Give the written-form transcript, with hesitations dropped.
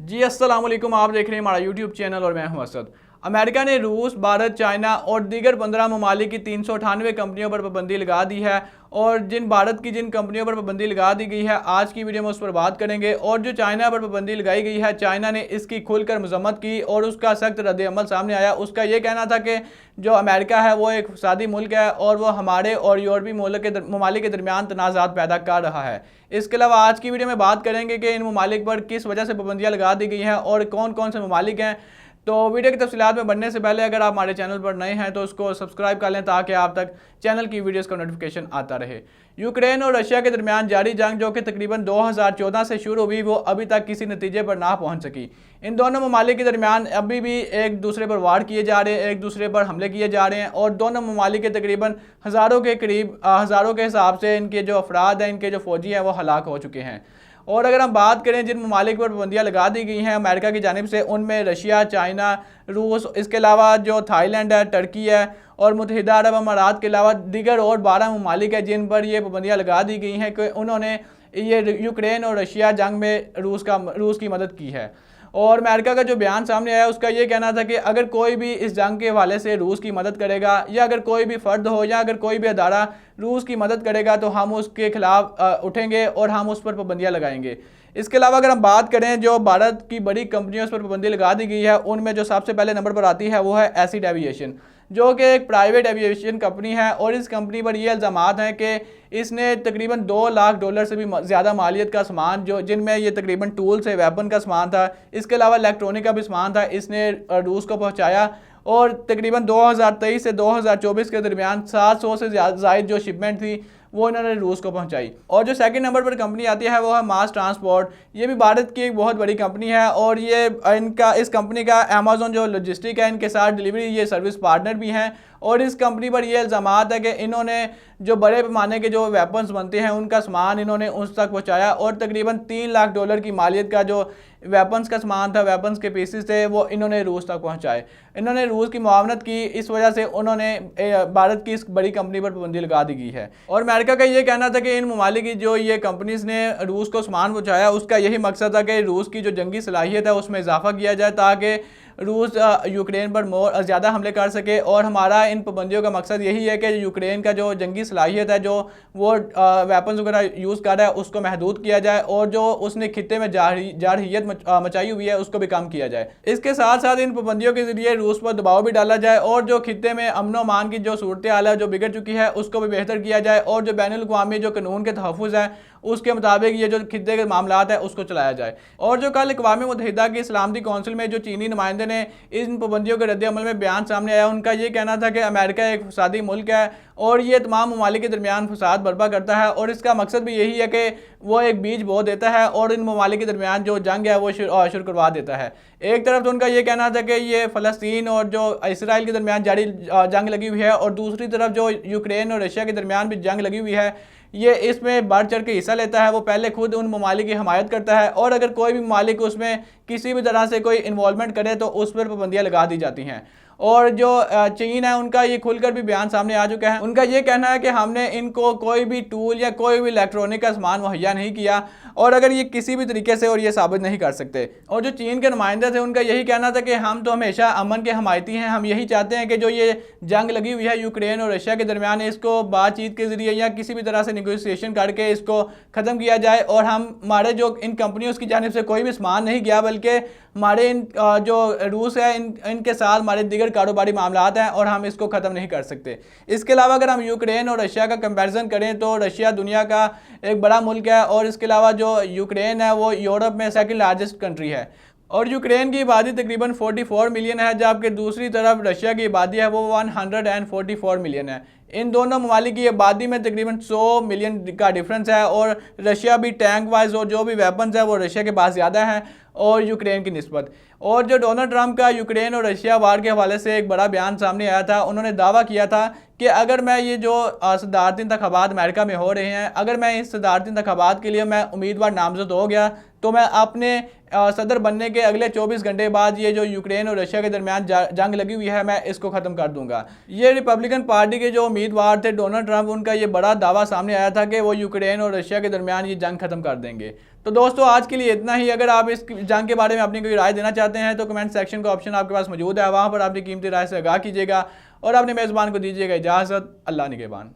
जी अस्सलाम वालेकुम। आप देख रहे हैं हमारा यूट्यूब चैनल और मैं हूं असद। अमेरिका ने रूस, भारत, चाइना और दीगर 15 ममालिक की 398 कंपनियों पर पाबंदी लगा दी है। और जिन कंपनियों पर पाबंदी लगा दी गई है, आज की वीडियो में उस पर बात करेंगे। और जो चाइना पर पाबंदी लगाई गई है, चाइना ने इसकी खुलकर मजम्मत की और उसका सख्त रद्द-ए-अमल सामने आया। उसका ये कहना था कि जो अमेरिका है वो एक फसादी मुल्क है और वो हमारे और यूरोपीय ममालिक के दरमियान तनाज़ात पैदा कर रहा है। इसके अलावा आज की वीडियो में बात करेंगे कि इन ममालिक पर किस वजह से पाबंदियाँ लगा दी गई हैं और कौन कौन से ममालिक हैं। तो वीडियो की तफसीलात में बढ़ने से पहले अगर आप हमारे चैनल पर नए हैं तो उसको सब्सक्राइब कर लें ताकि आप तक चैनल की वीडियोस का नोटिफिकेशन आता रहे। यूक्रेन और रशिया के दरमियान जारी जंग, जो कि तकरीबन 2014 से शुरू हुई, वो अभी तक किसी नतीजे पर ना पहुंच सकी। इन दोनों ममालिक के दरमियान अभी भी एक दूसरे पर वार किए जा रहे हैं, एक दूसरे पर हमले किए जा रहे हैं और दोनों ममालिक के तकरीबन हज़ारों के हिसाब से इनके जो अफराद हैं, इनके जो फौजी हैं, वो हलाक हो चुके हैं। और अगर हम बात करें जिन ममालिक पर पाबंदियाँ लगा दी गई हैं अमेरिका की जानिब से, उनमें रशिया, चाइना, रूस, इसके अलावा जो थाईलैंड है, टर्की है और मुत्तहिदा अरब अमारात के अलावा दीगर और 12 ममालिक हैं जिन पर ये पाबंदियाँ लगा दी गई हैं कि उन्होंने ये यूक्रेन और रशिया जंग में रूस की मदद की है। और अमेरिका का जो बयान सामने आया उसका ये कहना था कि अगर कोई भी इस जंग के हवाले से रूस की मदद करेगा या अगर कोई भी फ़र्द हो या अगर कोई भी अदारा रूस की मदद करेगा तो हम उसके खिलाफ उठेंगे और हम उस पर पाबंदियाँ लगाएंगे। इसके अलावा अगर हम बात करें जो भारत की बड़ी कंपनियों पर पाबंदी लगा दी गई है, उनमें जो सबसे पहले नंबर पर आती है वो है एसिड एविएशन, जो कि एक प्राइवेट एविएशन कंपनी है। और इस कंपनी पर ये इल्ज़ामात हैं कि इसने तकरीबन $2 लाख से भी ज़्यादा मालियत का सामान, जो जिनमें ये तकरीबन टूल्स है, वेपन का सामान था, इसके अलावा इलेक्ट्रॉनिक का भी सामान था, इसने रूस को पहुंचाया। और तकरीबन 2023 से 2024 के दरमियान 700 से ज़ायद जो शिपमेंट थी वो इन्होंने रूस को पहुंचाई। और जो सेकंड नंबर पर कंपनी आती है वो है मास ट्रांसपोर्ट। ये भी भारत की एक बहुत बड़ी कंपनी है और ये इस कंपनी का अमेज़न जो लॉजिस्टिक है, इनके साथ डिलीवरी ये सर्विस पार्टनर भी हैं। और इस कंपनी पर यह इल्ज़ामात है कि इन्होंने जो बड़े पैमाने के जो वेपन्स बनते हैं उनका सामान इन्होंने उस तक पहुंचाया और तकरीबन $3 लाख की मालियत का जो वेपन्स का सामान था, वेपन्स के पीसेस थे, वो इन्होंने रूस तक पहुंचाए। इन्होंने रूस की मुआवनत की, इस वजह से उन्होंने भारत की इस बड़ी कंपनी पर पाबंदी लगा दी गई है। और अमेरिका का ये कहना था कि इन ममालिक की जो ये कंपनीज ने रूस को सामान पहुँचाया उसका यही मकसद था कि रूस की जो जंगी सलाहियत है उसमें इजाफा किया जाए ताकि रूस यूक्रेन पर ज़्यादा हमले कर सके। और हमारा इन पाबंदियों का मकसद यही है कि यूक्रेन का जो जंगी सलाहियत है, जो वो वेपन्स वगैरह यूज़ कर रहा है, उसको महदूद किया जाए और जो उसने खित्ते में जारहियत मचाई हुई है उसको भी कम किया जाए। इसके साथ साथ इन पाबंदियों के जरिए रूस पर दबाव भी डाला जाए और जो खित्ते में अमन व अमान की जो सूरत हाल है जो बिगड़ चुकी है उसको भी बेहतर किया जाए और जो बैनुल-अक़वामी जो कानून के तहफ़्फ़ुज़ है उसके मुताबिक ये जो खित्ते के मामलात है उसको चलाया जाए। और जो कल अक़वाम मुत्तहिदा की सलामती कौंसिल में जो चीनी नुमाइंदे ने इन पाबंदियों के रद्द-ए-अमल में बयान सामने आया, उनका ये कहना था कि अमेरिका एक फसादी मुल्क है और ये तमाम ममालिक के दरमियान फसाद बर्पा करता है और इसका मकसद भी यही है कि वो एक बीज बो देता है और इन ममालिक के दरमियान जो जंग है वो शुरू करवा देता है। एक तरफ तो उनका ये कहना था कि ये फ़लस्तीन और जो इसराइल के दरमियान जारी जंग लगी हुई है और दूसरी तरफ जो यूक्रेन और रशिया के दरमियान भी जंग लगी हुई है, ये इसमें बढ़ चढ़ के हिस्सा लेता है। वो पहले खुद उन ममालिक की हमायत करता है और अगर कोई भी ममालिक उसमें किसी भी तरह से कोई इन्वॉल्वमेंट करे तो उस पर पाबंदियाँ लगा दी जाती हैं। और जो चीन है उनका ये खुलकर भी बयान सामने आ चुका है। उनका ये कहना है कि हमने इनको कोई भी टूल या कोई भी इलेक्ट्रॉनिक का सामान मुहैया नहीं किया और अगर ये किसी भी तरीके से और ये साबित नहीं कर सकते। और जो चीन के नुमाइंदे थे उनका यही कहना था कि हम तो हमेशा अमन के हमायती हैं, हम यही चाहते हैं कि जो ये जंग लगी हुई है यूक्रेन और रशिया के दरमियान इसको बातचीत के ज़रिए या किसी भी तरह से निगोशिएशन करके इसको ख़त्म किया जाए। और हमारे जो इन कंपनियों की जानिब से कोई भी सामान नहीं गया बल्कि हमारे जो रूस है इनके साथ हमारे दीगर कारोबारी मामलात हैं और हम इसको ख़त्म नहीं कर सकते। इसके अलावा अगर हम यूक्रेन और रशिया का कंपैरिजन करें तो रशिया दुनिया का एक बड़ा मुल्क है और इसके अलावा जो यूक्रेन है वो यूरोप में सेकंड लार्जेस्ट कंट्री है और यूक्रेन की आबादी तकरीबन 44 मिलियन है, जबकि दूसरी तरफ रशिया की आबादी है वो 144 मिलियन है। इन दोनों ममालिक की आबादी में तकरीबन 100 मिलियन का डिफरेंस है और रशिया भी टैंक वाइज और जो भी वेपन्स है वो रशिया के पास ज़्यादा है और यूक्रेन की निस्बत। और जो डोनाल्ड ट्रंप का यूक्रेन और रशिया वार के हवाले से एक बड़ा बयान सामने आया था, उन्होंने दावा किया था कि अगर मैं ये जो सदारती इंतखाबात अमेरिका में हो रहे हैं, अगर मैं इस सदारती इंतखाबात के लिए मैं उम्मीदवार नामजद हो गया तो मैं अपने सदर बनने के अगले 24 घंटे बाद ये जो यूक्रेन और रशिया के दरमियान जंग लगी हुई है मैं इसको ख़त्म कर दूंगा। ये रिपब्लिकन पार्टी के जो उम्मीदवार थे डोनाल्ड ट्रंप, उनका ये बड़ा दावा सामने आया था कि वो यूक्रेन और रशिया के दरमियान ये जंग ख़त्म कर देंगे। तो दोस्तों आज के लिए इतना ही। अगर आप इस जंग के बारे में अपनी कोई राय देना चाहते हैं तो कमेंट सेक्शन का ऑप्शन आपके पास मौजूद है, वहाँ पर अपनी कीमती राय से आगाह कीजिएगा और अपने मेज़बान को दीजिएगा इजाज़त। अल्लाह निगहबान।